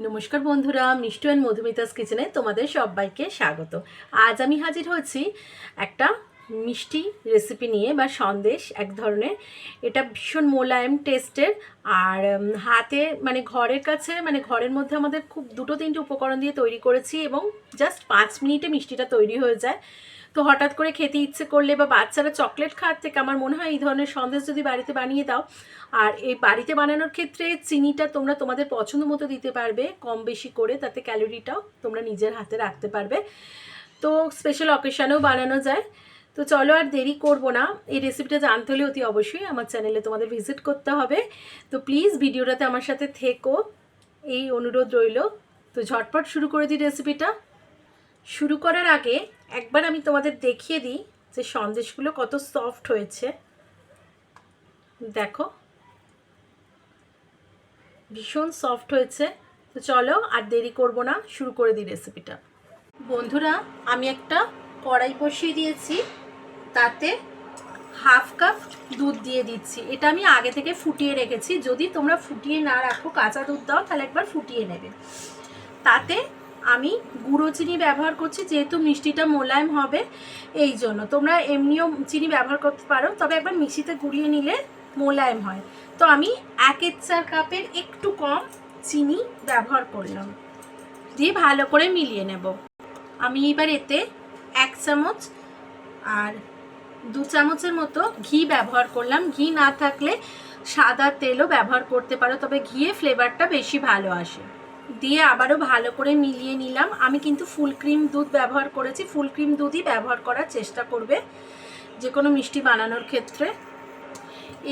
নমস্কার বন্ধুরা, মিষ্টু অ্যান্ড মধুমিতাস কিচেনে তোমাদের সবাইকে স্বাগত। আজ আমি হাজির হচ্ছি একটা মিষ্টি রেসিপি নিয়ে বা সন্দেশ এক ধরনের। এটা ভীষণ মোলায়েম টেস্টের আর হাতে ঘরের কাছে ঘরের মধ্যে আমাদের খুব দুটো তিনটে উপকরণ দিয়ে তৈরি করেছি এবং জাস্ট 5 মিনিটে মিষ্টিটা তৈরি হয়ে যায়। তো হঠাৎ করে খেতে ইচ্ছে করলে বা বাচ্চারা চকলেট খাওয়ার থেকে আমার মনে হয় এই ধরনের সন্দেশ যদি বাড়িতে বানিয়ে দাও, আর এই বাড়িতে বানানোর ক্ষেত্রে চিনিটা তোমরা তোমাদের পছন্দ মতো দিতে পারবে কম বেশি করে, তাতে ক্যালোরিটাও তোমরা নিজের হাতে রাখতে পারবে। তো স্পেশাল অকেশনেও বানানো যায়। তো চলো আর দেরি করব না, এই রেসিপিটা জানতে হলে অতি অবশ্যই আমার চ্যানেলে তোমাদের ভিজিট করতে হবে। তো প্লিজ ভিডিওটাতে আমার সাথে থেকো, এই অনুরোধ রইল। তো ঝটপট শুরু করে দিই রেসিপিটা। শুরু করার আগে একবার আমি তোমাদের দেখিয়ে দিই যে সন্দেশগুলো কত সফট হয়েছে। দেখো, ভীষণ সফট হয়েছে। তো চলো আর দেরি করব না, শুরু করে দিই রেসিপিটা। বন্ধুরা, আমি একটা কড়াই বসিয়ে দিয়েছি, তাতে হাফ কাপ দুধ দিয়ে দিচ্ছি। এটা আমি আগে থেকে ফুটিয়ে রেখেছি, যদি তোমরা ফুটিয়ে না রাখো কাঁচা দুধ দাও তাহলে একবার ফুটিয়ে নেবে। তাতে আমি গুঁড়ো চিনি ব্যবহার করছি, যেহেতু মিষ্টিটা মোলায়েম হবে এই জন্য। তোমরা এমনিও চিনি ব্যবহার করতে পারো, তবে একবার মিক্সিতে গুঁড়িয়ে নিলে মোলায়েম হয়। তো আমি 1/4 কাপের একটু কম চিনি ব্যবহার করলাম, দিয়ে ভালো করে মিলিয়ে নেব। আমি এবার এতে 1 চামচ আর 2 চামচের মতো ঘি ব্যবহার করলাম। ঘি না থাকলে সাদা তেলও ব্যবহার করতে পারো, তবে ঘিয়ে ফ্লেভারটা বেশি ভালো আসে। দিয়ে আবারও ভালো করে মিলিয়ে নিলাম। আমি কিন্তু ফুল ক্রিম দুধ ব্যবহার করেছি, ফুল ক্রিম দুধই ব্যবহার করার চেষ্টা করবে যে কোনো মিষ্টি বানানোর ক্ষেত্রে।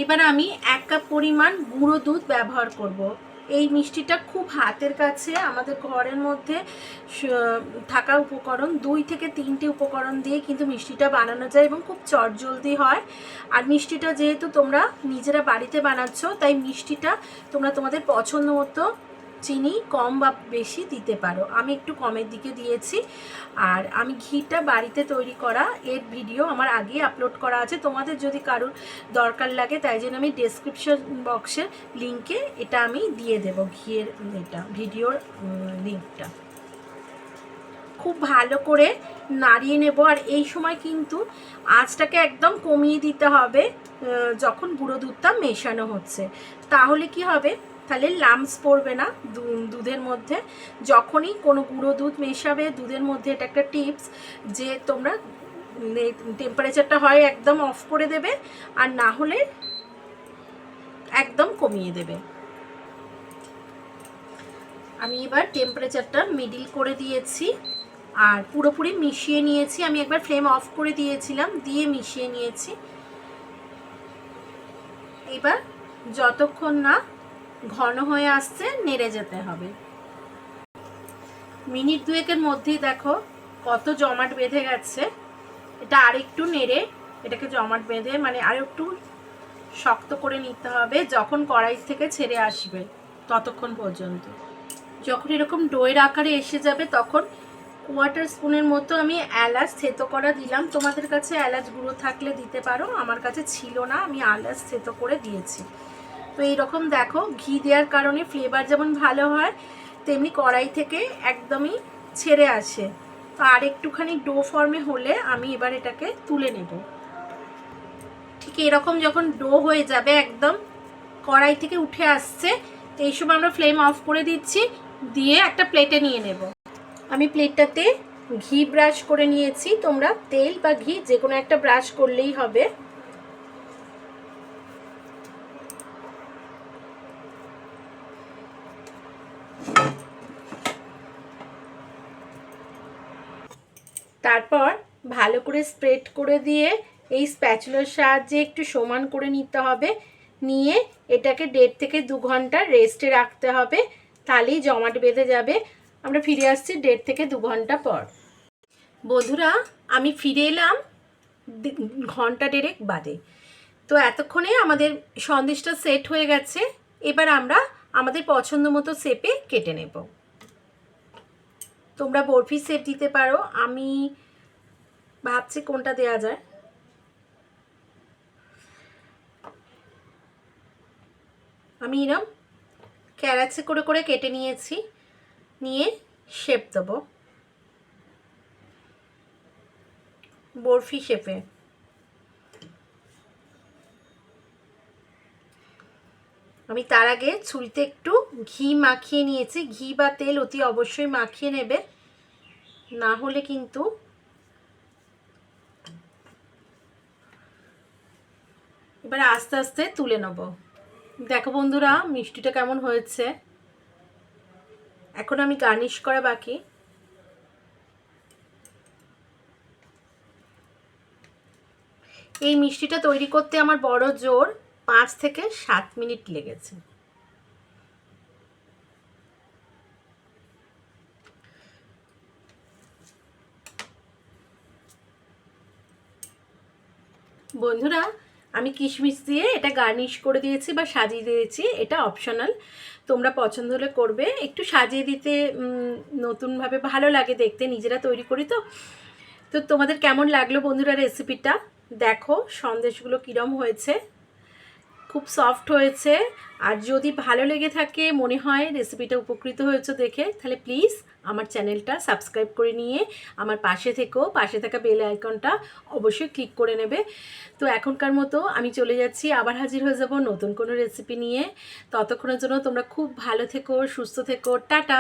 এবার আমি 1 কাপ পরিমাণ গুঁড়ো দুধ ব্যবহার করব। এই মিষ্টিটা খুব হাতের কাছে, আমাদের ঘরের মধ্যে থাকা উপকরণ 2 থেকে 3টে উপকরণ দিয়ে কিন্তু মিষ্টিটা বানানো যায় এবং খুব চটজলদি হয়। আর মিষ্টিটা যেহেতু তোমরা নিজেরা বাড়িতে বানাচ্ছ, তাই মিষ্টিটা তোমরা তোমাদের পছন্দ মতো চিনি কম বা বেশি দিতে পারো। আমি একটু কমের দিকে দিয়েছি। আর আমি ঘিটা বাড়িতে তৈরি করা এর ভিডিও আমার আগেই আপলোড করা আছে, তোমাদের যদি কারোর দরকার লাগে তাই জন্য আমি ডেসক্রিপশন বক্সের লিঙ্কে এটা আমি দিয়ে দেব, ঘিয়ের এটা ভিডিওর লিঙ্কটা। খুব ভালো করে নাড়িয়ে নেব। আর এই সময় কিন্তু আঁচটাকে একদম কমিয়ে দিতে হবে যখন গুঁড়ো দুধটা মেশানো হচ্ছে। তাহলে কি হবে, তাহলে লাম্পস পড়বে না দুধের মধ্যে। যখনই কোনো গুঁড়ো দুধ মেশাবে দুধের মধ্যে, এটা একটা টিপস যে তোমরা টেম্পারেচারটা হয় একদম অফ করে দেবে, আর না হলে একদম কমিয়ে দেবে। আমি এবার টেম্পারেচারটা মিডিল করে দিয়েছি আর পুরোপুরি মিশিয়ে নিয়েছি। আমি একবার ফ্লেম অফ করে দিয়েছিলাম, দিয়ে মিশিয়ে নিয়েছি। এবার যতক্ষণ না ঘন হয়ে আসছে নেড়ে যেতে হবে। মিনিট 2-এর মধ্যেই দেখো কত জমাট বেঁধে গেছে। এটা আরেকটু নেড়ে এটাকে জমাট বেঁধে আরেকটু শক্ত করে নিতে হবে, যখন কড়াই থেকে ছেড়ে আসবে ততক্ষণ পর্যন্ত। যখন এরকম ডোয়ের আকারে এসে যাবে তখন 1/4 স্পুনের মতো আমি এলাচ থেতো করা দিলাম। তোমাদের কাছে এলাচ গুঁড়ো থাকলে দিতে পারো, আমার কাছে ছিল না, আমি এলাচ থেতো করে দিয়েছি। তো এইরকম দেখো, ঘি দেওয়ার কারণে ফ্লেভার যেমন ভালো হয়, তেমনি কড়াই থেকে একদমই ছেড়ে আসে। তো আর একটুখানি ডো ফর্মে হলে আমি এবার এটাকে তুলে নেব। ঠিক এরকম যখন ডো হয়ে যাবে, একদম কড়াই থেকে উঠে আসছে, এই সময় আমরা ফ্লেম অফ করে দিচ্ছি, দিয়ে একটা প্লেটে নিয়ে নেব। আমি প্লেটটাতে ঘি ব্রাশ করে নিয়েছি, তোমরা তেল বা ঘি যে কোনো একটা ব্রাশ করলেই হবে। তারপর ভালো করে স্প্রেড করে দিয়ে এই স্প্যাচুলার সাহায্যে একটু সমান করে নিতে হবে। নিয়ে এটাকে 1.5 থেকে 2 ঘন্টা রেস্টে রাখতে হবে, তাহলেই জমাট বেঁধে যাবে। আমরা ফিরে আসছি 1.5 থেকে 2 ঘন্টা পর। বন্ধুরা, আমি ফিরে এলাম 1.5 ঘন্টা বাদে। তো এতক্ষণে আমাদের সন্দেশটা সেট হয়ে গেছে। এবার আমরা আমাদের পছন্দ মতো শেপে কেটে নেব। তোমরা বরফি শেপ দিতে পারো, আমি ভাবছি কোনটা দেয়া যায়। আমি এরকম ক্যারাচে করে করে কেটে নিয়েছি। নিয়ে শেপ দেবো, বরফি শেপে। আমি তার আগে ছুরিতে একটু ঘি মাখিয়ে নিয়েছি। ঘি বা তেল অতি অবশ্যই মাখিয়ে নেবে, না হলে কিন্তু এবার আস্তে আস্তে তুলে নেব। দেখো বন্ধুরা মিষ্টিটা কেমন হয়েছে। এখন আমি গার্নিশ করা বাকি। এই মিষ্টিটা তৈরি করতে আমার বড় জোর 5 থেকে 7 মিনিট লেগেছে। বন্ধুরা আমি কিশমিশ দিয়ে এটা গার্নিশ করে দিয়েছি বা সাজিয়ে দিয়েছি, এটা অপশনাল, তোমরা পছন্দ হলে করবে। একটু সাজিয়ে দিতে নতুনভাবে ভালো লাগে দেখতে, নিজেরা তৈরি করি তো। তো তোমাদের কেমন লাগলো বন্ধুরা রেসিপিটা? দেখো সন্দেশগুলো কীরম হয়েছে, খুব সফট হয়েছে। আর যদি ভালো লেগে থাকে, মনে হয় রেসিপিটা উপকৃত হয়েছে দেখে, তাহলে প্লিজ আমার চ্যানেলটা সাবস্ক্রাইব করে নিয়ে আমার পাশে থেকো, পাশে থাকা বেল আইকনটা অবশ্যই ক্লিক করে নেবে। তো এখনকার মতো আমি চলে যাচ্ছি, আবার হাজির হয়ে যাব নতুন কোনো রেসিপি নিয়ে। ততক্ষণের জন্য তোমরা খুব ভালো থেকো, সুস্থ থেকো, টাটা।